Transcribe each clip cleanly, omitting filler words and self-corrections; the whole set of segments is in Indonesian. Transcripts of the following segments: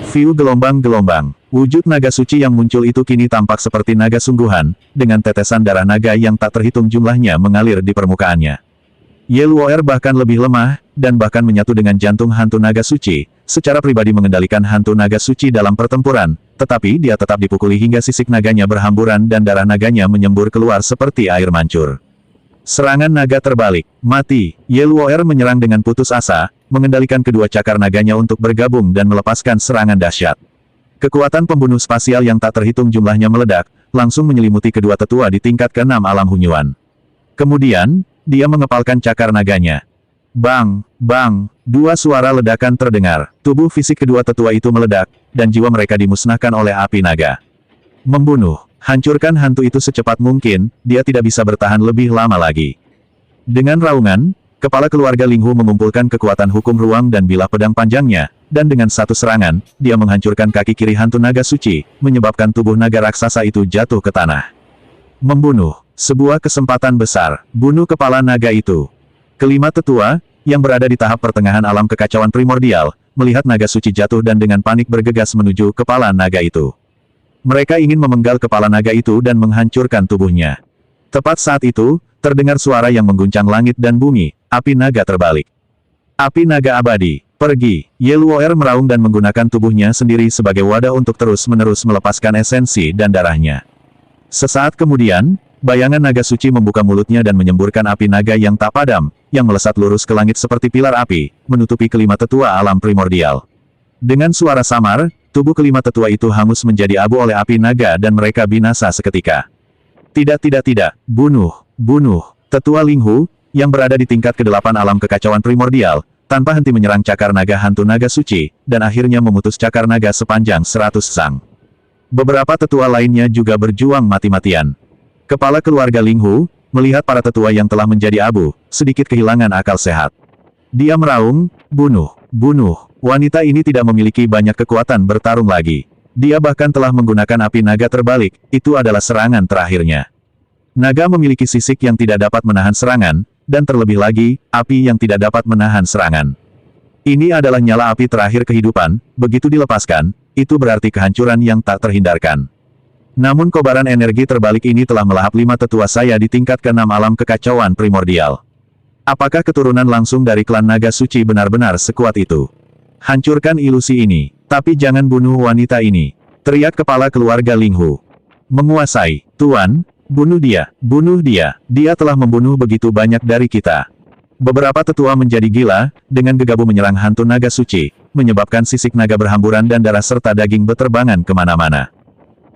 View gelombang-gelombang. Wujud naga suci yang muncul itu kini tampak seperti naga sungguhan, dengan tetesan darah naga yang tak terhitung jumlahnya mengalir di permukaannya. Yeluoer bahkan lebih lemah, dan bahkan menyatu dengan jantung hantu naga suci, secara pribadi mengendalikan hantu naga suci dalam pertempuran, tetapi dia tetap dipukuli hingga sisik naganya berhamburan dan darah naganya menyembur keluar seperti air mancur. Serangan naga terbalik. Mati. Yeluoer menyerang dengan putus asa, mengendalikan kedua cakar naganya untuk bergabung dan melepaskan serangan dahsyat. Kekuatan pembunuh spasial yang tak terhitung jumlahnya meledak, langsung menyelimuti kedua tetua di tingkat ke-6 alam Hunyuan. Kemudian, dia mengepalkan cakar naganya. Bang, bang, dua suara ledakan terdengar. Tubuh fisik kedua tetua itu meledak, dan jiwa mereka dimusnahkan oleh api naga. Membunuh. Hancurkan hantu itu secepat mungkin, dia tidak bisa bertahan lebih lama lagi. Dengan raungan, kepala keluarga Linghu mengumpulkan kekuatan hukum ruang dan bilah pedang panjangnya, dan dengan satu serangan, dia menghancurkan kaki kiri hantu naga suci, menyebabkan tubuh naga raksasa itu jatuh ke tanah. Membunuh. Sebuah kesempatan besar. Bunuh kepala naga itu. Kelima tetua, yang berada di tahap pertengahan alam kekacauan primordial, melihat naga suci jatuh dan dengan panik bergegas menuju kepala naga itu. Mereka ingin memenggal kepala naga itu dan menghancurkan tubuhnya. Tepat saat itu, terdengar suara yang mengguncang langit dan bumi, api naga terbalik. Api naga abadi, pergi. Yeluoer meraung dan menggunakan tubuhnya sendiri sebagai wadah untuk terus-menerus melepaskan esensi dan darahnya. Sesaat kemudian, bayangan naga suci membuka mulutnya dan menyemburkan api naga yang tak padam, yang melesat lurus ke langit seperti pilar api, menutupi kelima tetua alam primordial. Dengan suara samar, tubuh kelima tetua itu hangus menjadi abu oleh api naga dan mereka binasa seketika. Tidak, bunuh, bunuh. Tetua Linghu, yang berada di tingkat ke-8 alam kekacauan primordial, tanpa henti menyerang cakar naga hantu naga suci, dan akhirnya memutus cakar naga sepanjang 100 sang. Beberapa tetua lainnya juga berjuang mati-matian. Kepala keluarga Linghu, melihat para tetua yang telah menjadi abu, sedikit kehilangan akal sehat. Dia meraung, bunuh, bunuh. Wanita ini tidak memiliki banyak kekuatan bertarung lagi. Dia bahkan telah menggunakan api naga terbalik, itu adalah serangan terakhirnya. Naga memiliki sisik yang tidak dapat menahan serangan, dan terlebih lagi, api yang tidak dapat menahan serangan. Ini adalah nyala api terakhir kehidupan, begitu dilepaskan, itu berarti kehancuran yang tak terhindarkan. Namun kobaran energi terbalik ini telah melahap 5 tetua saya di tingkat ke-6 alam kekacauan primordial. Apakah keturunan langsung dari klan naga suci benar-benar sekuat itu? Hancurkan ilusi ini, tapi jangan bunuh wanita ini. Teriak kepala keluarga Linghu. Menguasai, Tuan, bunuh dia, dia telah membunuh begitu banyak dari kita. Beberapa tetua menjadi gila, dengan gegabah menyerang hantu naga suci, menyebabkan sisik naga berhamburan dan darah serta daging beterbangan kemana-mana.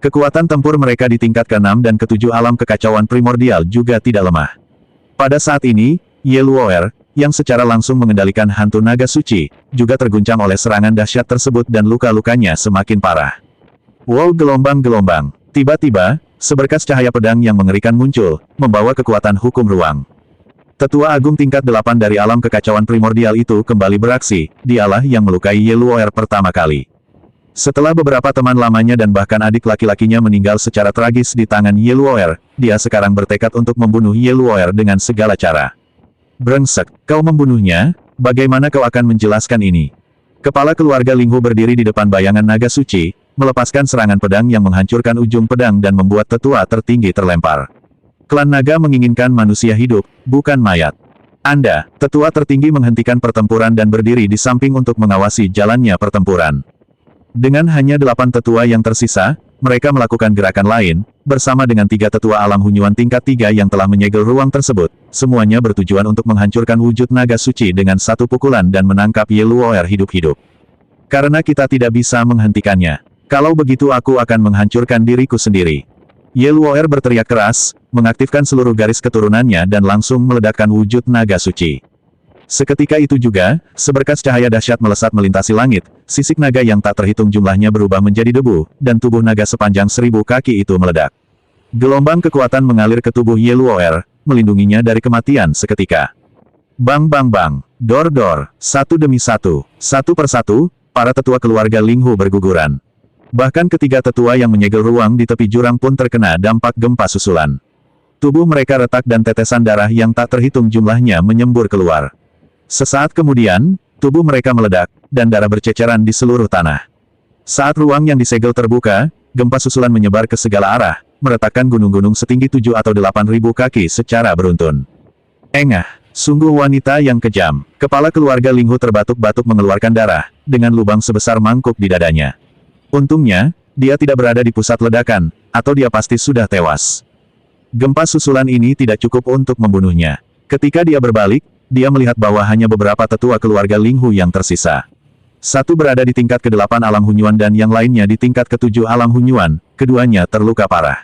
Kekuatan tempur mereka di tingkat ke-6 dan ke-7 alam kekacauan primordial juga tidak lemah. Pada saat ini, Yeluoer, yang secara langsung mengendalikan hantu naga suci, juga terguncang oleh serangan dahsyat tersebut dan luka-lukanya semakin parah. Wow, gelombang-gelombang. Tiba-tiba, seberkas cahaya pedang yang mengerikan muncul, membawa kekuatan hukum ruang. Tetua Agung tingkat 8 dari alam kekacauan primordial itu kembali beraksi, dialah yang melukai Yeluoer pertama kali. Setelah beberapa teman lamanya dan bahkan adik laki-lakinya meninggal secara tragis di tangan Yeluoer, dia sekarang bertekad untuk membunuh Yeluoer dengan segala cara. Brengsek, kau membunuhnya? Bagaimana kau akan menjelaskan ini? Kepala keluarga Linghu berdiri di depan bayangan naga suci, melepaskan serangan pedang yang menghancurkan ujung pedang dan membuat tetua tertinggi terlempar. Klan naga menginginkan manusia hidup, bukan mayat. Anda, tetua tertinggi menghentikan pertempuran dan berdiri di samping untuk mengawasi jalannya pertempuran. Dengan hanya 8 tetua yang tersisa, mereka melakukan gerakan lain, bersama dengan 3 tetua alam Hunyuan tingkat 3 yang telah menyegel ruang tersebut, semuanya bertujuan untuk menghancurkan wujud naga suci dengan satu pukulan dan menangkap Yeluoer hidup-hidup. Karena kita tidak bisa menghentikannya. Kalau begitu aku akan menghancurkan diriku sendiri. Yeluoer berteriak keras, mengaktifkan seluruh garis keturunannya dan langsung meledakkan wujud naga suci. Seketika itu juga, seberkas cahaya dahsyat melesat melintasi langit, sisik naga yang tak terhitung jumlahnya berubah menjadi debu, dan tubuh naga sepanjang 1000 kaki itu meledak. Gelombang kekuatan mengalir ke tubuh Yeluoer, melindunginya dari kematian seketika. Bang bang bang, dor-dor, satu demi satu persatu, para tetua keluarga Linghu berguguran. Bahkan ketiga tetua yang menyegel ruang di tepi jurang pun terkena dampak gempa susulan. Tubuh mereka retak dan tetesan darah yang tak terhitung jumlahnya menyembur keluar. Sesaat kemudian, tubuh mereka meledak, dan darah berceceran di seluruh tanah. Saat ruang yang disegel terbuka, gempa susulan menyebar ke segala arah, meretakkan gunung-gunung setinggi 7 atau 8.000 kaki secara beruntun. Engah, sungguh wanita yang kejam. Kepala keluarga Linghu terbatuk-batuk mengeluarkan darah, dengan lubang sebesar mangkuk di dadanya. Untungnya, dia tidak berada di pusat ledakan, atau dia pasti sudah tewas. Gempa susulan ini tidak cukup untuk membunuhnya. Ketika dia berbalik, dia melihat bahwa hanya beberapa tetua keluarga Linghu yang tersisa. Satu berada di tingkat ke-8 alam Hunyuan dan yang lainnya di tingkat ke-7 alam Hunyuan, keduanya terluka parah.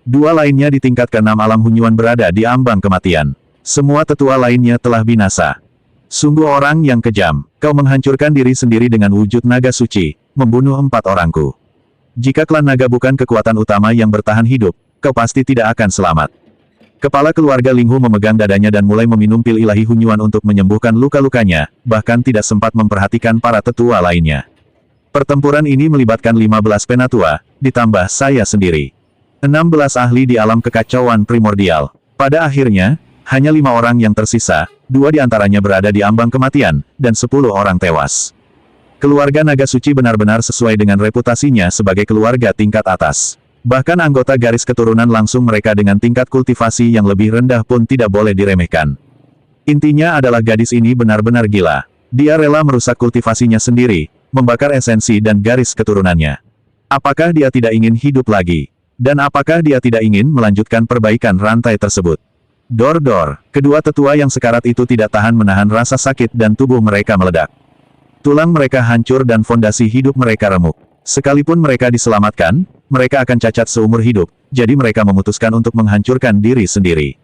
Dua lainnya di tingkat ke-6 alam Hunyuan berada di ambang kematian. Semua tetua lainnya telah binasa. Sungguh orang yang kejam, kau menghancurkan diri sendiri dengan wujud naga suci, membunuh 4 orangku. Jika klan naga bukan kekuatan utama yang bertahan hidup, kau pasti tidak akan selamat. Kepala keluarga Linghu memegang dadanya dan mulai meminum pil ilahi Hunyuan untuk menyembuhkan luka-lukanya, bahkan tidak sempat memperhatikan para tetua lainnya. Pertempuran ini melibatkan 15 penatua, ditambah saya sendiri. 16 ahli di alam kekacauan primordial. Pada akhirnya, hanya 5 orang yang tersisa, 2 di antaranya berada di ambang kematian, dan 10 orang tewas. Keluarga naga suci benar-benar sesuai dengan reputasinya sebagai keluarga tingkat atas. Bahkan anggota garis keturunan langsung mereka dengan tingkat kultivasi yang lebih rendah pun tidak boleh diremehkan. Intinya adalah gadis ini benar-benar gila. Dia rela merusak kultivasinya sendiri, membakar esensi dan garis keturunannya. Apakah dia tidak ingin hidup lagi? Dan apakah dia tidak ingin melanjutkan perbaikan rantai tersebut? Dor-dor, kedua tetua yang sekarat itu tidak tahan menahan rasa sakit dan tubuh mereka meledak. Tulang mereka hancur dan fondasi hidup mereka remuk. Sekalipun mereka diselamatkan, mereka akan cacat seumur hidup, jadi mereka memutuskan untuk menghancurkan diri sendiri.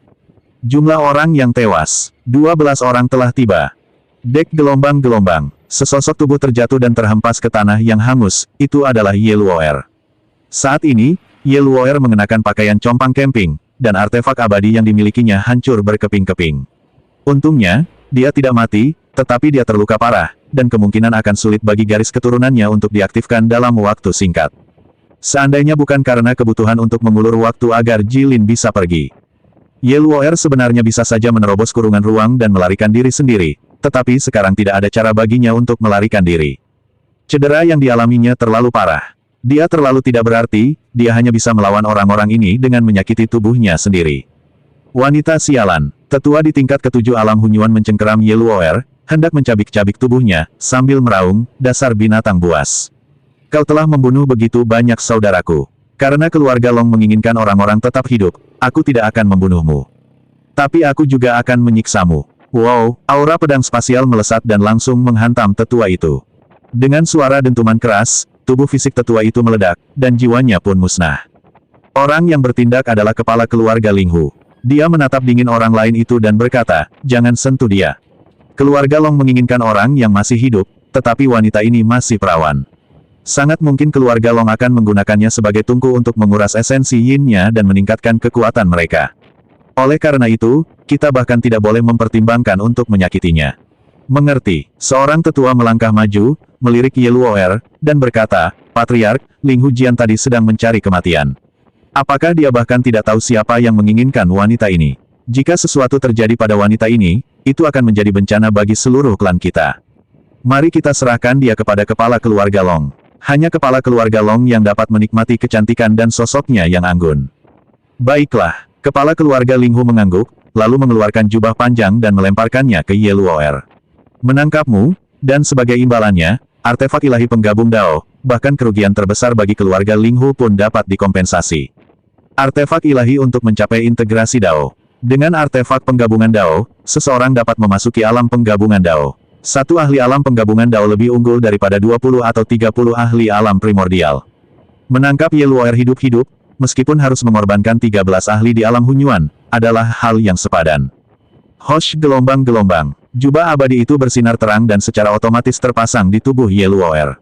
Jumlah orang yang tewas, 12 orang telah tiba. Dek gelombang-gelombang, sesosok tubuh terjatuh dan terhempas ke tanah yang hangus, itu adalah Ye Luo'er. Saat ini, Ye Luo'er mengenakan pakaian compang camping, dan artefak abadi yang dimilikinya hancur berkeping-keping. Untungnya, dia tidak mati, tetapi dia terluka parah, dan kemungkinan akan sulit bagi garis keturunannya untuk diaktifkan dalam waktu singkat. Seandainya bukan karena kebutuhan untuk mengulur waktu agar Jilin bisa pergi. Ye Luo'er sebenarnya bisa saja menerobos kurungan ruang dan melarikan diri sendiri, tetapi sekarang tidak ada cara baginya untuk melarikan diri. Cedera yang dialaminya terlalu parah. Dia terlalu tidak berarti, dia hanya bisa melawan orang-orang ini dengan menyakiti tubuhnya sendiri. Wanita sialan, tetua di tingkat ke-7 alam Hunyuan mencengkeram Ye Luo'er, hendak mencabik-cabik tubuhnya, sambil meraung, dasar binatang buas. Kau telah membunuh begitu banyak saudaraku. Karena keluarga Long menginginkan orang-orang tetap hidup, aku tidak akan membunuhmu. Tapi aku juga akan menyiksamu. Wow, aura pedang spasial melesat dan langsung menghantam tetua itu. Dengan suara dentuman keras, tubuh fisik tetua itu meledak, dan jiwanya pun musnah. Orang yang bertindak adalah kepala keluarga Linghu. Dia menatap dingin orang lain itu dan berkata, jangan sentuh dia. Keluarga Long menginginkan orang yang masih hidup, tetapi wanita ini masih perawan. Sangat mungkin keluarga Long akan menggunakannya sebagai tungku untuk menguras esensi yin-nya dan meningkatkan kekuatan mereka. Oleh karena itu, kita bahkan tidak boleh mempertimbangkan untuk menyakitinya. Mengerti, seorang tetua melangkah maju, melirik Ye Luo'er, dan berkata, Patriark, Linghu Jian tadi sedang mencari kematian. Apakah dia bahkan tidak tahu siapa yang menginginkan wanita ini? Jika sesuatu terjadi pada wanita ini, itu akan menjadi bencana bagi seluruh klan kita. Mari kita serahkan dia kepada kepala keluarga Long. Hanya kepala keluarga Long yang dapat menikmati kecantikan dan sosoknya yang anggun. Baiklah, kepala keluarga Linghu mengangguk, lalu mengeluarkan jubah panjang dan melemparkannya ke Ye Luo'er. Menangkapmu, dan sebagai imbalannya, artefak ilahi penggabung Dao, bahkan kerugian terbesar bagi keluarga Linghu pun dapat dikompensasi. Artefak ilahi untuk mencapai integrasi Dao. Dengan artefak penggabungan Dao, seseorang dapat memasuki alam penggabungan Dao. Satu ahli alam penggabungan Dao lebih unggul daripada 20 atau 30 ahli alam primordial. Menangkap Ye Luo'er hidup-hidup, meskipun harus mengorbankan 13 ahli di alam Hunyuan, adalah hal yang sepadan. Hosh gelombang-gelombang. Jubah abadi itu bersinar terang dan secara otomatis terpasang di tubuh Ye Luo'er.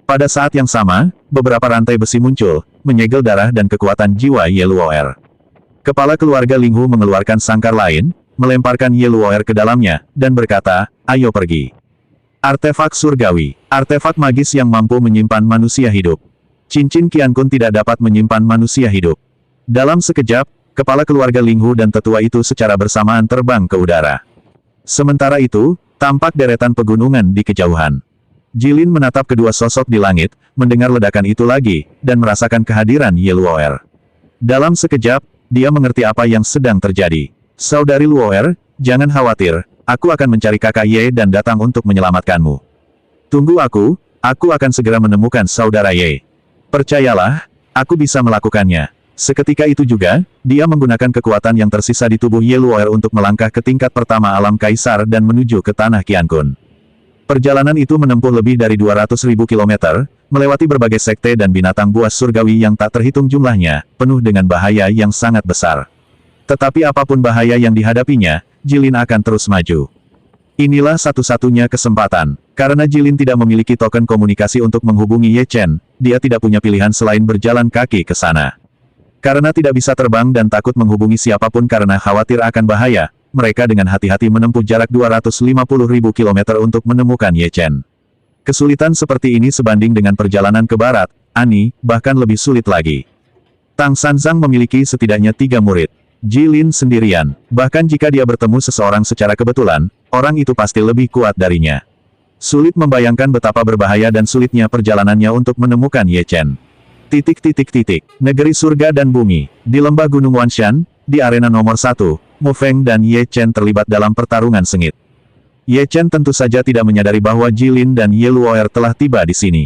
Pada saat yang sama, beberapa rantai besi muncul, menyegel darah dan kekuatan jiwa Ye Luo'er. Kepala keluarga Linghu mengeluarkan sangkar lain, melemparkan Ye Luo'er ke dalamnya, dan berkata, ayo pergi. Artefak surgawi, artefak magis yang mampu menyimpan manusia hidup. Cincin Qiankun tidak dapat menyimpan manusia hidup. Dalam sekejap, kepala keluarga Linghu dan tetua itu secara bersamaan terbang ke udara. Sementara itu, tampak deretan pegunungan di kejauhan. Jilin menatap kedua sosok di langit, mendengar ledakan itu lagi, dan merasakan kehadiran Ye Luo'er. Dalam sekejap, dia mengerti apa yang sedang terjadi. Saudari Luo'er, jangan khawatir, aku akan mencari kakak Ye dan datang untuk menyelamatkanmu. Tunggu aku akan segera menemukan saudara Ye. Percayalah, aku bisa melakukannya. Seketika itu juga, dia menggunakan kekuatan yang tersisa di tubuh Ye Luo'er untuk melangkah ke tingkat pertama alam kaisar dan menuju ke tanah Qiankun. Perjalanan itu menempuh lebih dari 200.000 kilometer, melewati berbagai sekte dan binatang buas surgawi yang tak terhitung jumlahnya, penuh dengan bahaya yang sangat besar. Tetapi apapun bahaya yang dihadapinya, Jilin akan terus maju. Inilah satu-satunya kesempatan. Karena Jilin tidak memiliki token komunikasi untuk menghubungi Ye Chen, dia tidak punya pilihan selain berjalan kaki ke sana. Karena tidak bisa terbang dan takut menghubungi siapapun karena khawatir akan bahaya, mereka dengan hati-hati menempuh jarak 250.000 kilometer untuk menemukan Ye Chen. Kesulitan seperti ini sebanding dengan perjalanan ke barat, Ani, bahkan lebih sulit lagi. Tang Sanzang memiliki setidaknya 3 murid. Jilin sendirian, bahkan jika dia bertemu seseorang secara kebetulan, orang itu pasti lebih kuat darinya. Sulit membayangkan betapa berbahaya dan sulitnya perjalanannya untuk menemukan Ye Chen. Negeri surga dan bumi. Di lembah Gunung Wanshan, di arena nomor 1, Mu Feng dan Ye Chen terlibat dalam pertarungan sengit. Ye Chen tentu saja tidak menyadari bahwa Jilin dan Ye Luo'er telah tiba di sini.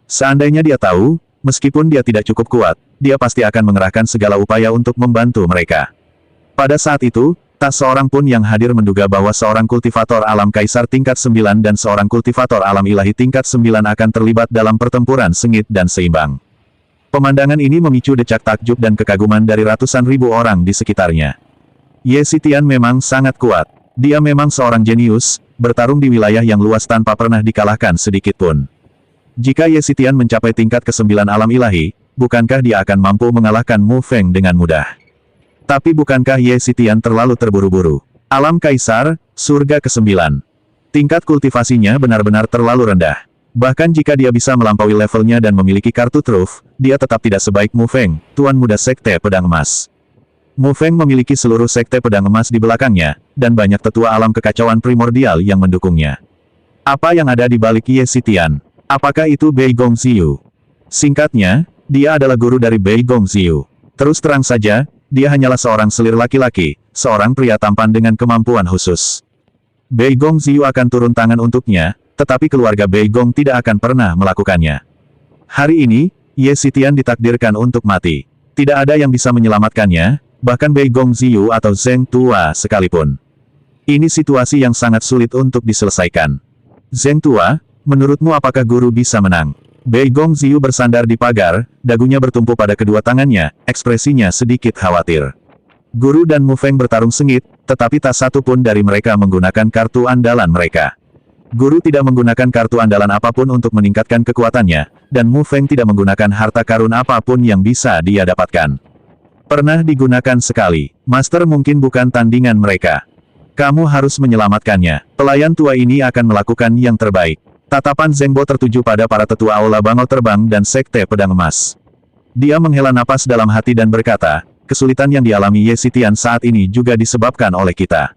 Seandainya dia tahu, meskipun dia tidak cukup kuat, dia pasti akan mengerahkan segala upaya untuk membantu mereka. Pada saat itu, tak seorang pun yang hadir menduga bahwa seorang kultivator alam kaisar tingkat 9 dan seorang kultivator alam ilahi tingkat 9 akan terlibat dalam pertempuran sengit dan seimbang. Pemandangan ini memicu decak takjub dan kekaguman dari ratusan ribu orang di sekitarnya. Ye Xitian memang sangat kuat. Dia memang seorang jenius, bertarung di wilayah yang luas tanpa pernah dikalahkan sedikitpun. Jika Ye Xitian mencapai tingkat ke-9 alam ilahi, bukankah dia akan mampu mengalahkan Mu Feng dengan mudah? Tapi bukankah Ye Xitian terlalu terburu-buru? Alam Kaisar, surga ke-9. Tingkat kultivasinya benar-benar terlalu rendah. Bahkan jika dia bisa melampaui levelnya dan memiliki kartu truf, dia tetap tidak sebaik Mu Feng, Tuan Muda Sekte Pedang Emas. Mu Feng memiliki seluruh Sekte Pedang Emas di belakangnya, dan banyak tetua alam kekacauan primordial yang mendukungnya. Apa yang ada di balik Ye Xitian? Apakah itu Bei Gongxiu? Singkatnya, dia adalah guru dari Bei Gongxiu. Terus terang saja, dia hanyalah seorang selir laki-laki, seorang pria tampan dengan kemampuan khusus. Bei Gongxiu akan turun tangan untuknya, tetapi keluarga Bei Gong tidak akan pernah melakukannya. Hari ini, Ye Xitian ditakdirkan untuk mati. Tidak ada yang bisa menyelamatkannya, bahkan Bei Gongxiu atau Zheng Tua sekalipun. Ini situasi yang sangat sulit untuk diselesaikan. Zheng Tua, menurutmu apakah guru bisa menang? Bei Gongxiu bersandar di pagar, dagunya bertumpu pada kedua tangannya, ekspresinya sedikit khawatir. Guru dan Mu Feng bertarung sengit, tetapi tak satu pun dari mereka menggunakan kartu andalan mereka. Guru tidak menggunakan kartu andalan apapun untuk meningkatkan kekuatannya, dan Mu Feng tidak menggunakan harta karun apapun yang bisa dia dapatkan. Pernah digunakan sekali. Master mungkin bukan tandingan mereka. Kamu harus menyelamatkannya. Pelayan tua ini akan melakukan yang terbaik. Tatapan Zhengbo tertuju pada para tetua Aula Bangau Terbang dan Sekte Pedang Emas. Dia menghela napas dalam hati dan berkata, kesulitan yang dialami Ye Xitian saat ini juga disebabkan oleh kita.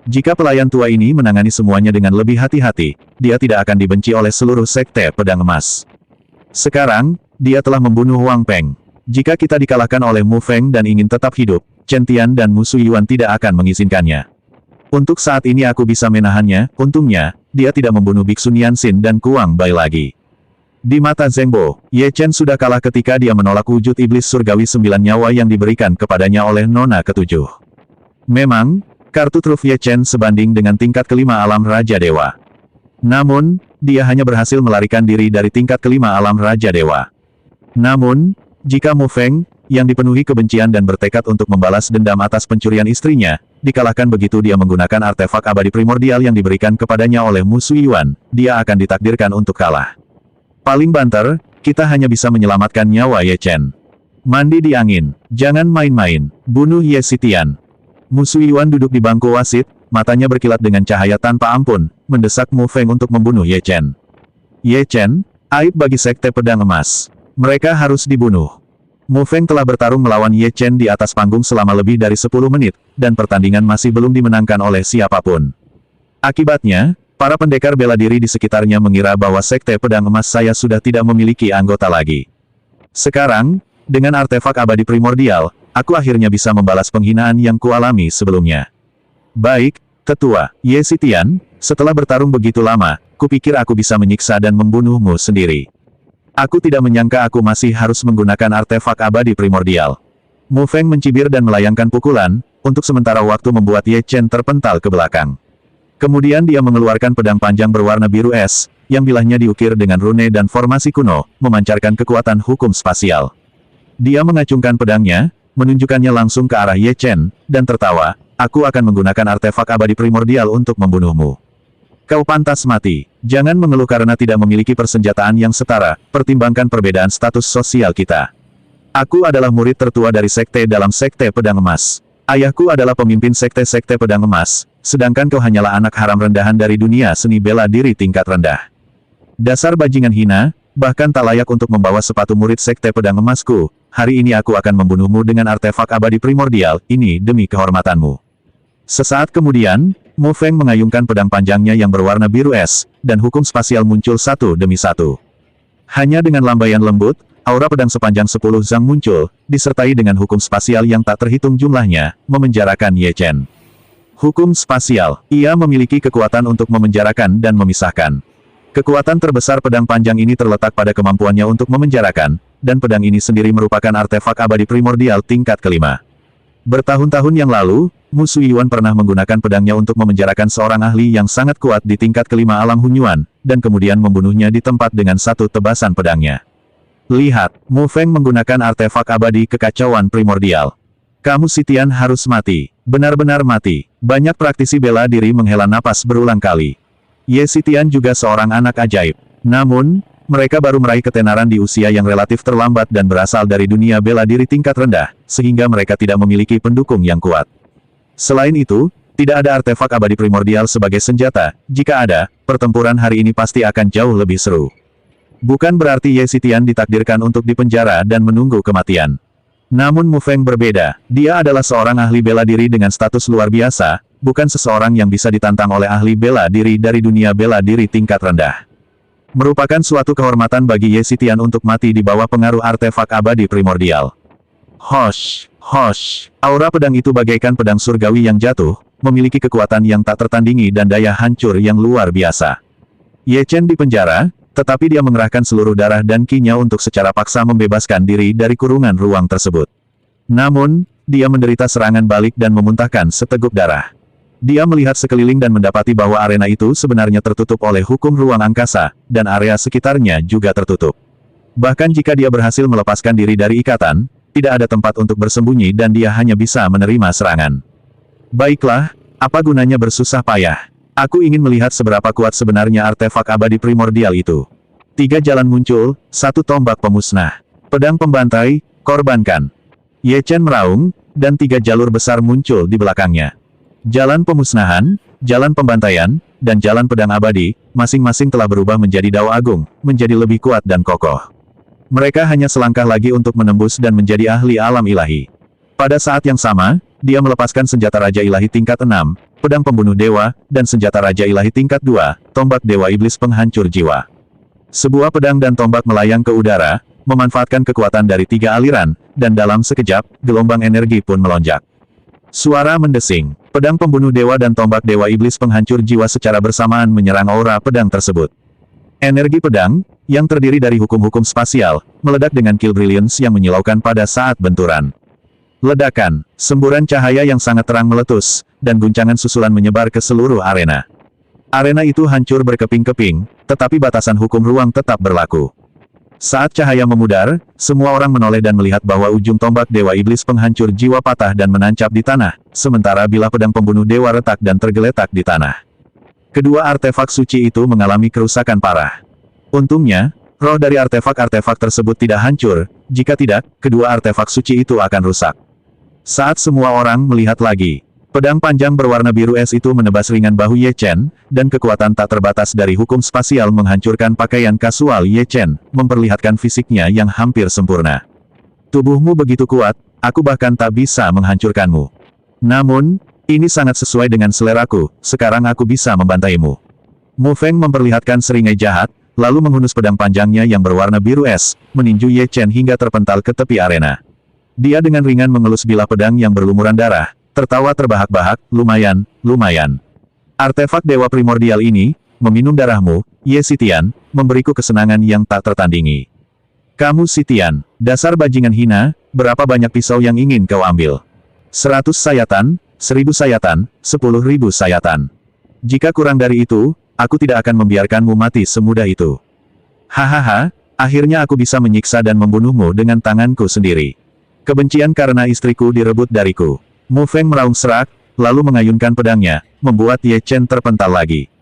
Jika pelayan tua ini menangani semuanya dengan lebih hati-hati, dia tidak akan dibenci oleh seluruh Sekte Pedang Emas. Sekarang, dia telah membunuh Wang Peng. Jika kita dikalahkan oleh Mu Feng dan ingin tetap hidup, Chen Tian dan Mu Suyuan tidak akan mengizinkannya. Untuk saat ini aku bisa menahannya, untungnya, dia tidak membunuh Biksu Nianxin dan Kuang Bai lagi. Di mata Zhengbo, Ye Chen sudah kalah ketika dia menolak wujud iblis surgawi 9 nyawa yang diberikan kepadanya oleh Nona ke-7. Memang, kartu truf Ye Chen sebanding dengan tingkat ke-5 alam Raja Dewa. Namun, dia hanya berhasil melarikan diri dari tingkat ke-5 alam Raja Dewa. Namun, jika Mu Feng, yang dipenuhi kebencian dan bertekad untuk membalas dendam atas pencurian istrinya, dikalahkan begitu dia menggunakan artefak abadi primordial yang diberikan kepadanya oleh Mu Suyuan, dia akan ditakdirkan untuk kalah. Paling banter, kita hanya bisa menyelamatkan nyawa Ye Chen. Mandi di angin, jangan main-main, bunuh Ye Xitian. Mu Suyuan duduk di bangku wasit, matanya berkilat dengan cahaya tanpa ampun, mendesak Mu Feng untuk membunuh Ye Chen. Ye Chen, aib bagi Sekte Pedang Emas. Mereka harus dibunuh. Mu Feng telah bertarung melawan Ye Chen di atas panggung selama lebih dari 10 menit, dan pertandingan masih belum dimenangkan oleh siapapun. Akibatnya, Para pendekar bela diri di sekitarnya mengira bahwa Sekte Pedang Emas saya sudah tidak memiliki anggota lagi. Sekarang, dengan artefak abadi primordial, aku akhirnya bisa membalas penghinaan yang kualami sebelumnya. Baik, Tetua, Ye Xitian, setelah bertarung begitu lama, kupikir aku bisa menyiksa dan membunuhmu sendiri. Aku tidak menyangka aku masih harus menggunakan artefak abadi primordial. Mu Feng mencibir dan melayangkan pukulan, untuk sementara waktu membuat Ye Chen terpental ke belakang. Kemudian dia mengeluarkan pedang panjang berwarna biru es, yang bilahnya diukir dengan rune dan formasi kuno, memancarkan kekuatan hukum spasial. Dia mengacungkan pedangnya, menunjukkannya langsung ke arah Ye Chen, dan tertawa, aku akan menggunakan artefak abadi primordial untuk membunuhmu. Kau pantas mati. Jangan mengeluh karena tidak memiliki persenjataan yang setara, pertimbangkan perbedaan status sosial kita. Aku adalah murid tertua dari sekte dalam Sekte Pedang Emas. Ayahku adalah pemimpin sekte-sekte pedang emas, sedangkan kau hanyalah anak haram rendahan dari dunia seni bela diri tingkat rendah. Dasar bajingan hina, bahkan tak layak untuk membawa sepatu murid Sekte Pedang Emasku. Hari ini aku akan membunuhmu dengan artefak abadi primordial, ini demi kehormatanmu. Sesaat kemudian, Mu Feng mengayunkan pedang panjangnya yang berwarna biru es, dan hukum spasial muncul satu demi satu. Hanya dengan lambaian lembut, aura pedang sepanjang 10 zang muncul, disertai dengan hukum spasial yang tak terhitung jumlahnya, memenjarakan Ye Chen. Hukum spasial, ia memiliki kekuatan untuk memenjarakan dan memisahkan. Kekuatan terbesar pedang panjang ini terletak pada kemampuannya untuk memenjarakan, dan pedang ini sendiri merupakan artefak abadi primordial tingkat kelima. Bertahun-tahun yang lalu, Mu Suiyuan pernah menggunakan pedangnya untuk memenjarakan seorang ahli yang sangat kuat di tingkat kelima alam Hunyuan, dan kemudian membunuhnya di tempat dengan satu tebasan pedangnya. Lihat, Mu Feng menggunakan artefak abadi kekacauan primordial. Kamu Xitian harus mati, benar-benar mati. Banyak praktisi bela diri menghela napas berulang kali. Ye Xitian juga seorang anak ajaib. Namun, mereka baru meraih ketenaran di usia yang relatif terlambat dan berasal dari dunia bela diri tingkat rendah, sehingga mereka tidak memiliki pendukung yang kuat. Selain itu, tidak ada artefak abadi primordial sebagai senjata. Jika ada, pertempuran hari ini pasti akan jauh lebih seru. Bukan berarti Ye Xitian ditakdirkan untuk dipenjara dan menunggu kematian. Namun Mu Feng berbeda, dia adalah seorang ahli bela diri dengan status luar biasa, bukan seseorang yang bisa ditantang oleh ahli bela diri dari dunia bela diri tingkat rendah. Merupakan suatu kehormatan bagi Ye Xitian untuk mati di bawah pengaruh artefak abadi primordial. Hosh, hosh, aura pedang itu bagaikan pedang surgawi yang jatuh, memiliki kekuatan yang tak tertandingi dan daya hancur yang luar biasa. Ye Chen dipenjara, tetapi dia mengerahkan seluruh darah dan ki-nya untuk secara paksa membebaskan diri dari kurungan ruang tersebut. Namun, dia menderita serangan balik dan memuntahkan seteguk darah. Dia melihat sekeliling dan mendapati bahwa arena itu sebenarnya tertutup oleh hukum ruang angkasa, dan area sekitarnya juga tertutup. Bahkan jika dia berhasil melepaskan diri dari ikatan, tidak ada tempat untuk bersembunyi dan dia hanya bisa menerima serangan. Baiklah, apa gunanya bersusah payah? Aku ingin melihat seberapa kuat sebenarnya artefak abadi primordial itu. 3 jalan muncul, 1 tombak pemusnah. Pedang pembantai, korbankan. Ye Chen meraung, dan 3 jalur besar muncul di belakangnya. Jalan pemusnahan, jalan pembantaian, dan jalan pedang abadi, masing-masing telah berubah menjadi dao agung, menjadi lebih kuat dan kokoh. Mereka hanya selangkah lagi untuk menembus dan menjadi ahli alam ilahi. Pada saat yang sama, dia melepaskan senjata Raja Ilahi tingkat 6, pedang pembunuh dewa, dan senjata Raja Ilahi tingkat 2, tombak Dewa Iblis Penghancur Jiwa. Sebuah pedang dan tombak melayang ke udara, memanfaatkan kekuatan dari 3 aliran, dan dalam sekejap, gelombang energi pun melonjak. Suara mendesing. Pedang pembunuh dewa dan tombak Dewa Iblis Penghancur Jiwa secara bersamaan menyerang aura pedang tersebut. Energi pedang, yang terdiri dari hukum-hukum spasial, meledak dengan kill brilliance yang menyilaukan pada saat benturan. Ledakan, semburan cahaya yang sangat terang meletus, dan guncangan susulan menyebar ke seluruh arena. Arena itu hancur berkeping-keping, tetapi batasan hukum ruang tetap berlaku. Saat cahaya memudar, semua orang menoleh dan melihat bahwa ujung tombak Dewa Iblis Penghancur Jiwa patah dan menancap di tanah, sementara bilah pedang pembunuh dewa retak dan tergeletak di tanah. Kedua artefak suci itu mengalami kerusakan parah. Untungnya, roh dari artefak-artefak tersebut tidak hancur, jika tidak, kedua artefak suci itu akan rusak. Saat semua orang melihat lagi, pedang panjang berwarna biru es itu menebas ringan bahu Ye Chen, dan kekuatan tak terbatas dari hukum spasial menghancurkan pakaian kasual Ye Chen, memperlihatkan fisiknya yang hampir sempurna. Tubuhmu begitu kuat, aku bahkan tak bisa menghancurkanmu. Namun, ini sangat sesuai dengan seleraku, sekarang aku bisa membantaimu. Mu Feng memperlihatkan seringai jahat, lalu menghunus pedang panjangnya yang berwarna biru es, meninju Ye Chen hingga terpental ke tepi arena. Dia dengan ringan mengelus bilah pedang yang berlumuran darah, tertawa terbahak-bahak, lumayan, lumayan. Artefak dewa primordial ini, meminum darahmu, Ye Sitian, memberiku kesenangan yang tak tertandingi. Kamu Sitian, dasar bajingan hina, berapa banyak pisau yang ingin kau ambil? 100 sayatan, 1000 sayatan, 10.000 sayatan. Jika kurang dari itu, aku tidak akan membiarkanmu mati semudah itu. Hahaha, akhirnya aku bisa menyiksa dan membunuhmu dengan tanganku sendiri. Kebencian karena istriku direbut dariku. Mu Feng meraung serak, lalu mengayunkan pedangnya, membuat Ye Chen terpental lagi.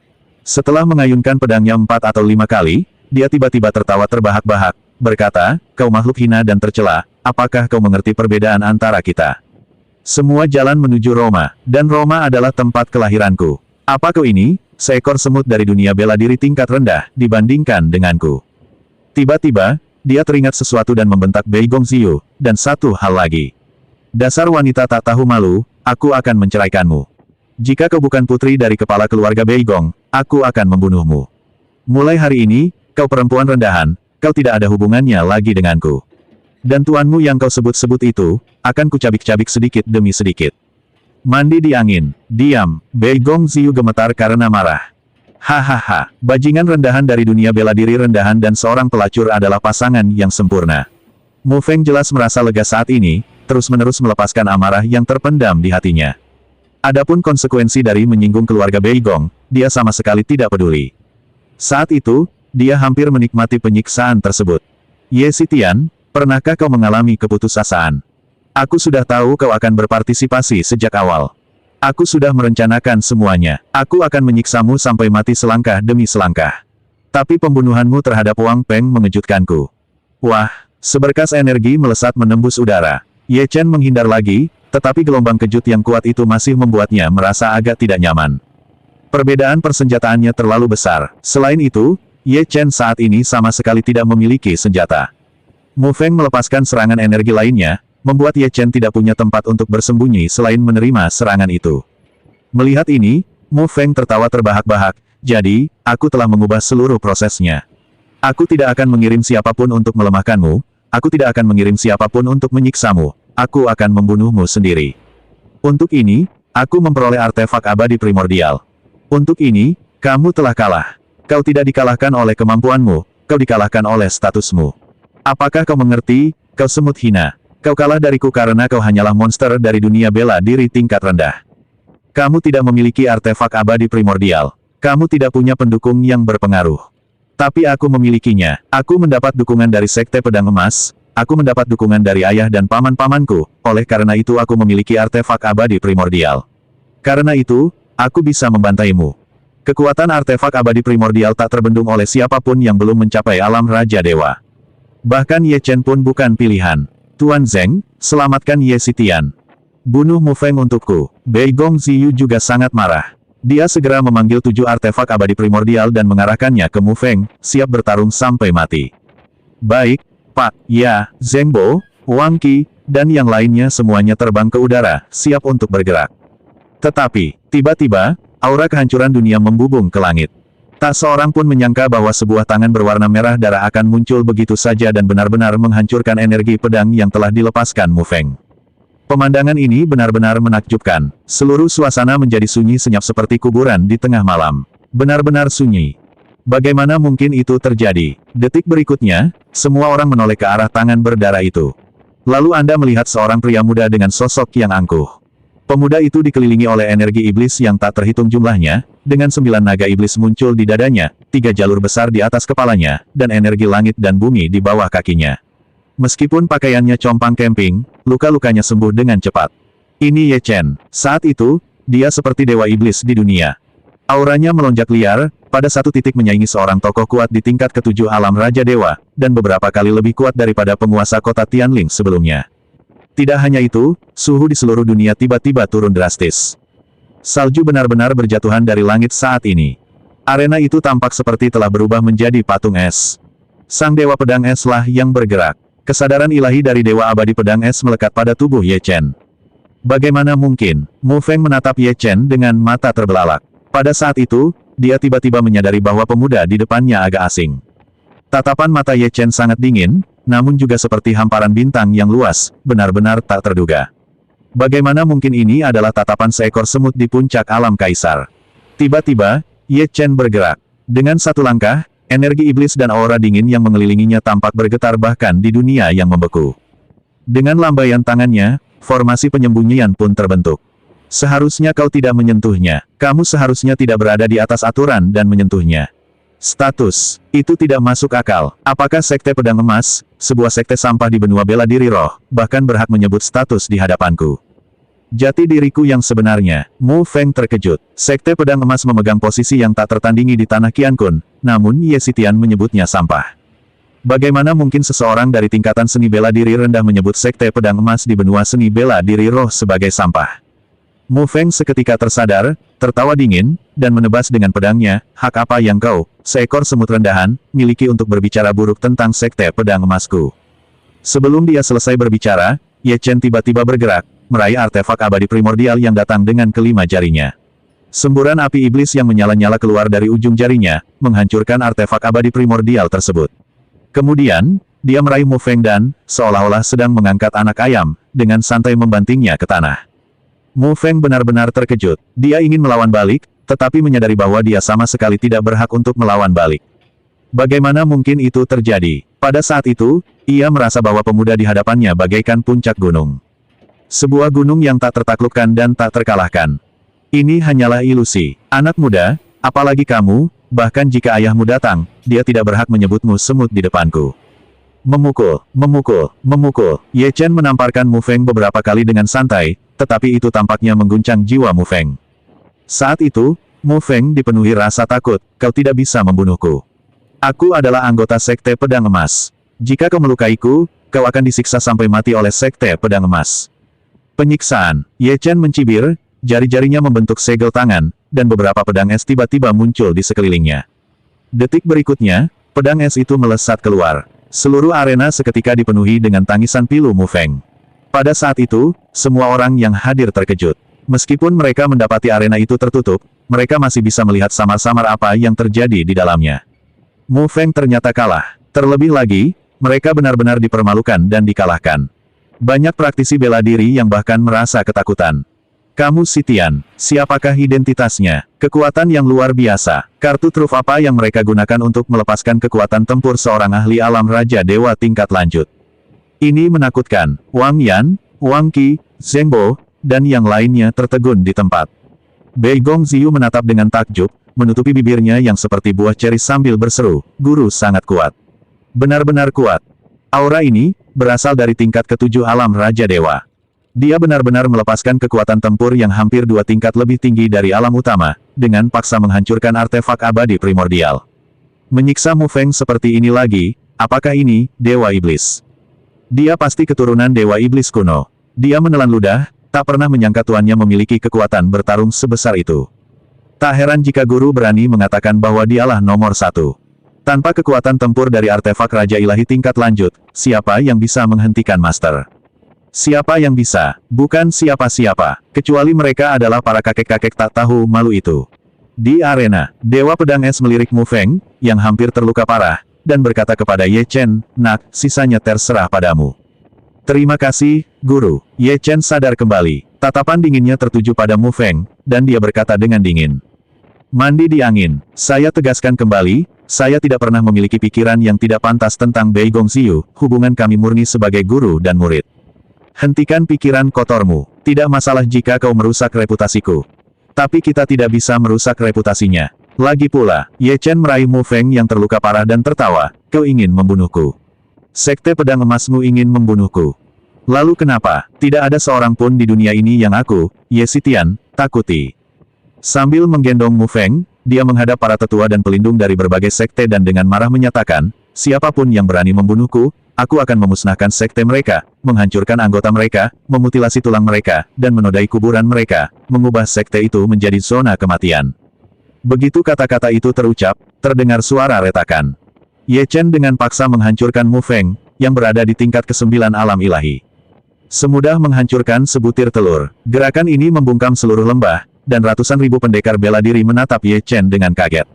Setelah mengayunkan pedangnya 4 atau 5 kali, dia tiba-tiba tertawa terbahak-bahak, berkata, kau makhluk hina dan tercela, apakah kau mengerti perbedaan antara kita? Semua jalan menuju Roma, dan Roma adalah tempat kelahiranku. Apa kau ini, seekor semut dari dunia bela diri tingkat rendah, dibandingkan denganku? Tiba-tiba, dia teringat sesuatu dan membentak Bei Gongxiu, dan satu hal lagi. Dasar wanita tak tahu malu, aku akan menceraikanmu. Jika kau bukan putri dari kepala keluarga Bei Gong, aku akan membunuhmu. Mulai hari ini, kau perempuan rendahan, kau tidak ada hubungannya lagi denganku. Dan tuanmu yang kau sebut-sebut itu, akan kucabik-cabik sedikit demi sedikit. Mandi di angin, diam, Bei Gongxiu gemetar karena marah. Hahaha, bajingan rendahan dari dunia bela diri rendahan dan seorang pelacur adalah pasangan yang sempurna. Mu Feng jelas merasa lega saat ini, terus-menerus melepaskan amarah yang terpendam di hatinya. Adapun konsekuensi dari menyinggung keluarga Bei Gong, dia sama sekali tidak peduli. Saat itu, dia hampir menikmati penyiksaan tersebut. Ye Sitian, pernahkah kau mengalami keputusasaan? Aku sudah tahu kau akan berpartisipasi sejak awal. Aku sudah merencanakan semuanya. Aku akan menyiksamu sampai mati selangkah demi selangkah. Tapi pembunuhanmu terhadap Wang Peng mengejutkanku. Wah, seberkas energi melesat menembus udara. Ye Chen menghindar lagi, tetapi gelombang kejut yang kuat itu masih membuatnya merasa agak tidak nyaman. Perbedaan persenjataannya terlalu besar. Selain itu, Ye Chen saat ini sama sekali tidak memiliki senjata. Mu Feng melepaskan serangan energi lainnya, membuat Ye Chen tidak punya tempat untuk bersembunyi selain menerima serangan itu. Melihat ini, Mu Feng tertawa terbahak-bahak, jadi, aku telah mengubah seluruh prosesnya. Aku tidak akan mengirim siapapun untuk melemahkanmu, aku tidak akan mengirim siapapun untuk menyiksamu, aku akan membunuhmu sendiri. Untuk ini, aku memperoleh artefak abadi primordial. Untuk ini, kamu telah kalah. Kau tidak dikalahkan oleh kemampuanmu, kau dikalahkan oleh statusmu. Apakah kau mengerti, kau semut hina? Kau kalah dariku karena kau hanyalah monster dari dunia bela diri tingkat rendah. Kamu tidak memiliki artefak abadi primordial. Kamu tidak punya pendukung yang berpengaruh. Tapi aku memilikinya. Aku mendapat dukungan dari Sekte Pedang Emas. Aku mendapat dukungan dari ayah dan paman-pamanku. Oleh karena itu aku memiliki artefak abadi primordial. Karena itu, aku bisa membantaimu. Kekuatan artefak abadi primordial tak terbendung oleh siapapun yang belum mencapai alam Raja Dewa. Bahkan Ye Chen pun bukan pilihan. Tuan Zeng, selamatkan Ye Sitian. Bunuh Mu Feng untukku. Bei Gongxiu juga sangat marah. Dia segera memanggil 7 artefak abadi primordial dan mengarahkannya ke Mu Feng, siap bertarung sampai mati. Baik, Pak, ya, Zeng Bo, Wang Qi, dan yang lainnya semuanya terbang ke udara, siap untuk bergerak. Tetapi, tiba-tiba, aura kehancuran dunia membubung ke langit. Tak seorang pun menyangka bahwa sebuah tangan berwarna merah darah akan muncul begitu saja dan benar-benar menghancurkan energi pedang yang telah dilepaskan Mu Feng. Pemandangan ini benar-benar menakjubkan. Seluruh suasana menjadi sunyi senyap seperti kuburan di tengah malam. Benar-benar sunyi. Bagaimana mungkin itu terjadi? Detik berikutnya, semua orang menoleh ke arah tangan berdarah itu. Lalu Anda melihat seorang pria muda dengan sosok yang angkuh. Pemuda itu dikelilingi oleh energi iblis yang tak terhitung jumlahnya, dengan 9 naga iblis muncul di dadanya, 3 jalur besar di atas kepalanya, dan energi langit dan bumi di bawah kakinya. Meskipun pakaiannya compang camping, luka-lukanya sembuh dengan cepat. Ini Ye Chen. Saat itu, dia seperti dewa iblis di dunia. Auranya melonjak liar, pada satu titik menyaingi seorang tokoh kuat di tingkat ke-7 alam Raja Dewa, dan beberapa kali lebih kuat daripada penguasa kota Tianling sebelumnya. Tidak hanya itu, suhu di seluruh dunia tiba-tiba turun drastis. Salju benar-benar berjatuhan dari langit saat ini. Arena itu tampak seperti telah berubah menjadi patung es. Sang Dewa Pedang Es lah yang bergerak. Kesadaran ilahi dari Dewa Abadi Pedang Es melekat pada tubuh Ye Chen. Bagaimana mungkin? Mu Feng menatap Ye Chen dengan mata terbelalak. Pada saat itu, dia tiba-tiba menyadari bahwa pemuda di depannya agak asing. Tatapan mata Ye Chen sangat dingin, namun juga seperti hamparan bintang yang luas, benar-benar tak terduga. Bagaimana mungkin ini adalah tatapan seekor semut di puncak alam kaisar? Tiba-tiba, Ye Chen bergerak. Dengan satu langkah, energi iblis dan aura dingin yang mengelilinginya tampak bergetar bahkan di dunia yang membeku. Dengan lambaian tangannya, formasi penyembunyian pun terbentuk. Seharusnya kau tidak menyentuhnya. Kamu seharusnya tidak berada di atas aturan dan menyentuhnya. Status. Itu tidak masuk akal. Apakah Sekte Pedang Emas, sebuah sekte sampah di benua bela diri roh, bahkan berhak menyebut status di hadapanku? Jati diriku yang sebenarnya. Mu Feng terkejut. Sekte Pedang Emas memegang posisi yang tak tertandingi di tanah Qiankun, namun Ye Xitian menyebutnya sampah. Bagaimana mungkin seseorang dari tingkatan seni bela diri rendah menyebut Sekte Pedang Emas di benua seni bela diri roh sebagai sampah? Mu Feng seketika tersadar, tertawa dingin, dan menebas dengan pedangnya, hak apa yang kau, seekor semut rendahan, miliki untuk berbicara buruk tentang Sekte Pedang Emasku? Sebelum dia selesai berbicara, Ye Chen tiba-tiba bergerak, meraih artefak abadi primordial yang datang dengan kelima jarinya. Semburan api iblis yang menyala-nyala keluar dari ujung jarinya, menghancurkan artefak abadi primordial tersebut. Kemudian, dia meraih Mu Feng dan, seolah-olah sedang mengangkat anak ayam, dengan santai membantingnya ke tanah. Mu Feng benar-benar terkejut. Dia ingin melawan balik, tetapi menyadari bahwa dia sama sekali tidak berhak untuk melawan balik. Bagaimana mungkin itu terjadi? Pada saat itu, ia merasa bahwa pemuda di hadapannya bagaikan puncak gunung. Sebuah gunung yang tak tertaklukkan dan tak terkalahkan. Ini hanyalah ilusi. Anak muda, apalagi kamu, bahkan jika ayahmu datang, dia tidak berhak menyebutmu semut di depanku. Memukul, memukul, memukul. Ye Chen menamparkan Mu Feng beberapa kali dengan santai, tetapi itu tampaknya mengguncang jiwa Mu Feng. Saat itu, Mu Feng dipenuhi rasa takut, kau tidak bisa membunuhku. Aku adalah anggota Sekte Pedang Emas. Jika kau melukaiku, kau akan disiksa sampai mati oleh Sekte Pedang Emas. Penyiksaan. Ye Chen mencibir, jari-jarinya membentuk segel tangan, dan beberapa pedang es tiba-tiba muncul di sekelilingnya. Detik berikutnya, pedang es itu melesat keluar. Seluruh arena seketika dipenuhi dengan tangisan pilu Mu Feng. Pada saat itu, semua orang yang hadir terkejut. Meskipun mereka mendapati arena itu tertutup, mereka masih bisa melihat samar-samar apa yang terjadi di dalamnya. Mu Feng ternyata kalah. Terlebih lagi, mereka benar-benar dipermalukan dan dikalahkan. Banyak praktisi bela diri yang bahkan merasa ketakutan. Kamu Xitian, siapakah identitasnya? Kekuatan yang luar biasa. Kartu truf apa yang mereka gunakan untuk melepaskan kekuatan tempur seorang ahli alam Raja Dewa tingkat lanjut? Ini menakutkan. Wang Yan, Wang Qi, Zheng Bo, dan yang lainnya tertegun di tempat. Bei Gongziyu menatap dengan takjub, menutupi bibirnya yang seperti buah ceri sambil berseru, guru sangat kuat. Benar-benar kuat. Aura ini, berasal dari tingkat ketujuh alam Raja Dewa. Dia benar-benar melepaskan kekuatan tempur yang hampir 2 tingkat lebih tinggi dari alam utama, dengan paksa menghancurkan artefak abadi primordial. Menyiksa Mu Feng seperti ini lagi, apakah ini, Dewa Iblis? Dia pasti keturunan Dewa Iblis kuno. Dia menelan ludah, tak pernah menyangka tuannya memiliki kekuatan bertarung sebesar itu. Tak heran jika guru berani mengatakan bahwa dialah nomor 1. Tanpa kekuatan tempur dari artefak Raja Ilahi tingkat lanjut, siapa yang bisa menghentikan Master? Siapa yang bisa? Bukan siapa-siapa, kecuali mereka adalah para kakek-kakek tak tahu malu itu. Di arena, Dewa Pedang Es melirik Mu Feng, yang hampir terluka parah, dan berkata kepada Ye Chen, nak, sisanya terserah padamu. Terima kasih, guru. Ye Chen sadar kembali. Tatapan dinginnya tertuju pada Mu Feng, dan dia berkata dengan dingin. Mandi di angin. Saya tegaskan kembali, saya tidak pernah memiliki pikiran yang tidak pantas tentang Bei Gongziyu, hubungan kami murni sebagai guru dan murid. Hentikan pikiran kotormu. Tidak masalah jika kau merusak reputasiku. Tapi kita tidak bisa merusak reputasinya. Lagi pula, Ye Chen meraih Mu Feng yang terluka parah dan tertawa, kau ingin membunuhku. Sekte Pedang Emasmu ingin membunuhku. Lalu kenapa, tidak ada seorang pun di dunia ini yang aku, Ye Xitian, takuti. Sambil menggendong Mu Feng, dia menghadap para tetua dan pelindung dari berbagai sekte dan dengan marah menyatakan, siapapun yang berani membunuhku, aku akan memusnahkan sekte mereka, menghancurkan anggota mereka, memutilasi tulang mereka, dan menodai kuburan mereka, mengubah sekte itu menjadi zona kematian. Begitu kata-kata itu terucap, terdengar suara retakan. Ye Chen dengan paksa menghancurkan Mu Feng, yang berada di tingkat ke-9 alam ilahi. Semudah menghancurkan sebutir telur. Gerakan ini membungkam seluruh lembah, dan ratusan ribu pendekar bela diri menatap Ye Chen dengan kaget.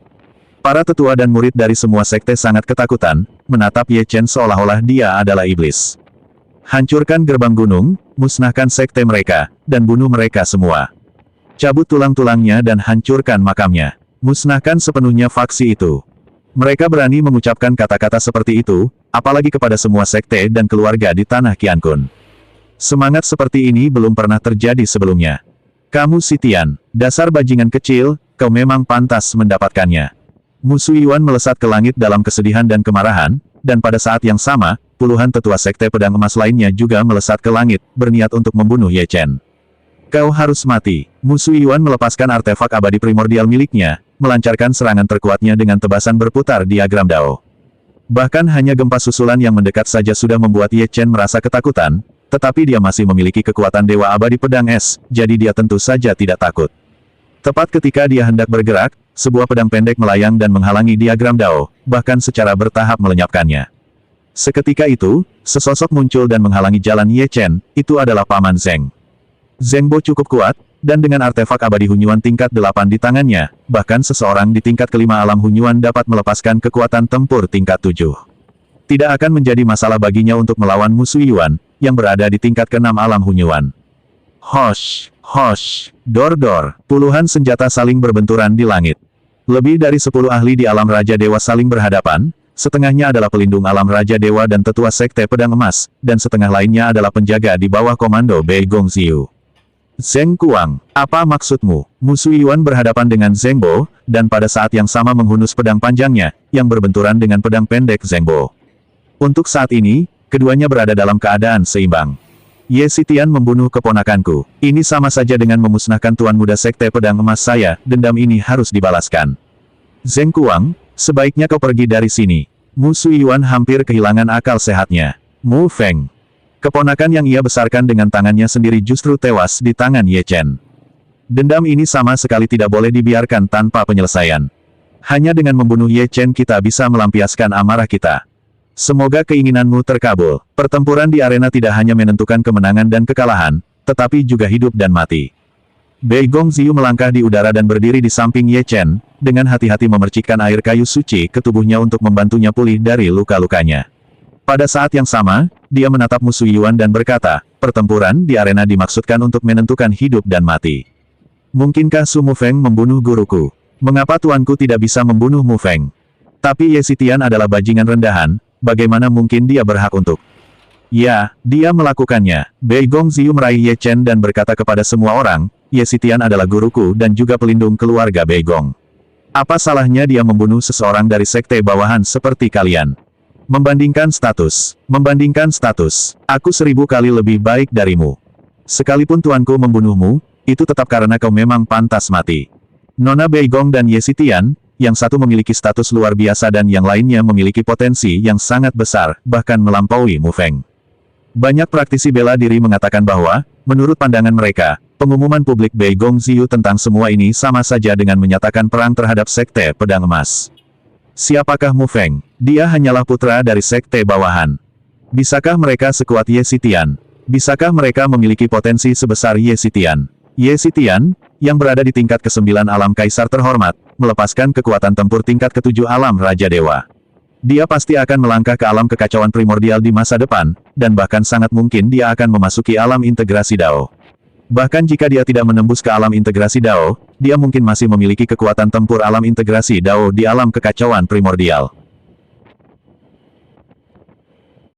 Para tetua dan murid dari semua sekte sangat ketakutan, menatap Ye Chen seolah-olah dia adalah iblis. Hancurkan gerbang gunung, musnahkan sekte mereka, dan bunuh mereka semua. Cabut tulang-tulangnya dan hancurkan makamnya. Musnahkan sepenuhnya faksi itu. Mereka berani mengucapkan kata-kata seperti itu, apalagi kepada semua sekte dan keluarga di tanah Qiankun. Semangat seperti ini belum pernah terjadi sebelumnya. Kamu Sitian, dasar bajingan kecil, kau memang pantas mendapatkannya. Musu Yuan melesat ke langit dalam kesedihan dan kemarahan, dan pada saat yang sama, puluhan tetua sekte pedang emas lainnya juga melesat ke langit, berniat untuk membunuh Ye Chen. Kau harus mati. Musu Yuan melepaskan artefak abadi primordial miliknya, melancarkan serangan terkuatnya dengan tebasan berputar diagram Dao. Bahkan hanya gempa susulan yang mendekat saja sudah membuat Ye Chen merasa ketakutan, tetapi dia masih memiliki kekuatan Dewa Abadi Pedang Es, jadi dia tentu saja tidak takut. Tepat ketika dia hendak bergerak, sebuah pedang pendek melayang dan menghalangi diagram Dao, bahkan secara bertahap melenyapkannya. Seketika itu, sesosok muncul dan menghalangi jalan Ye Chen, itu adalah Paman Zheng. Zhengbo cukup kuat, dan dengan artefak abadi Hunyuan tingkat 8 di tangannya, bahkan seseorang di tingkat kelima alam Hunyuan dapat melepaskan kekuatan tempur tingkat 7. Tidak akan menjadi masalah baginya untuk melawan musuh Yuan, yang berada di tingkat ke-6 alam Hunyuan. Hosh, hosh, dor-dor, puluhan senjata saling berbenturan di langit. Lebih dari 10 ahli di alam Raja Dewa saling berhadapan, setengahnya adalah pelindung alam Raja Dewa dan tetua sekte pedang emas, dan setengah lainnya adalah penjaga di bawah komando Bei Gongxiu. Zheng Kuang, apa maksudmu? Musu Yuan berhadapan dengan Zhengbo, dan pada saat yang sama menghunus pedang panjangnya, yang berbenturan dengan pedang pendek Zhengbo. Untuk saat ini, keduanya berada dalam keadaan seimbang. Ye Sitian membunuh keponakanku. Ini sama saja dengan memusnahkan Tuan Muda Sekte Pedang Emas saya, dendam ini harus dibalaskan. Zheng Kuang, sebaiknya kau pergi dari sini. Musu Yuan hampir kehilangan akal sehatnya. Mu Feng. Keponakan yang ia besarkan dengan tangannya sendiri justru tewas di tangan Ye Chen. Dendam ini sama sekali tidak boleh dibiarkan tanpa penyelesaian. Hanya dengan membunuh Ye Chen kita bisa melampiaskan amarah kita. Semoga keinginanmu terkabul. Pertempuran di arena tidak hanya menentukan kemenangan dan kekalahan, tetapi juga hidup dan mati. Bei Gongxiu melangkah di udara dan berdiri di samping Ye Chen, dengan hati-hati memercikkan air kayu suci ke tubuhnya untuk membantunya pulih dari luka-lukanya. Pada saat yang sama, dia menatap musuh Yuan dan berkata, pertempuran di arena dimaksudkan untuk menentukan hidup dan mati. Mungkinkah Su Mufeng membunuh guruku? Mengapa tuanku tidak bisa membunuh Mufeng? Tapi Ye Sitian adalah bajingan rendahan, bagaimana mungkin dia berhak untuk? Ya, dia melakukannya. Bei Gongxiu meraih Ye Chen dan berkata kepada semua orang, Ye Sitian adalah guruku dan juga pelindung keluarga Bei Gong. Apa salahnya dia membunuh seseorang dari sekte bawahan seperti kalian? Membandingkan status. Aku 1000 kali lebih baik darimu. Sekalipun tuanku membunuhmu, itu tetap karena kau memang pantas mati. Nona Bei Gong dan Ye Sitian, yang satu memiliki status luar biasa dan yang lainnya memiliki potensi yang sangat besar, bahkan melampaui Mu Feng. Banyak praktisi bela diri mengatakan bahwa, menurut pandangan mereka, pengumuman publik Bei Gongxiu tentang semua ini sama saja dengan menyatakan perang terhadap sekte pedang emas. Siapakah Mu Feng? Dia hanyalah putra dari sekte bawahan. Bisakah mereka sekuat Ye Sitian? Bisakah mereka memiliki potensi sebesar Ye Sitian? Ye Sitian, yang berada di tingkat ke-9 alam kaisar terhormat, melepaskan kekuatan tempur tingkat ke-7 alam Raja Dewa. Dia pasti akan melangkah ke alam kekacauan primordial di masa depan, dan bahkan sangat mungkin dia akan memasuki alam integrasi Dao. Bahkan jika dia tidak menembus ke alam integrasi Dao, dia mungkin masih memiliki kekuatan tempur alam integrasi Dao di alam kekacauan primordial.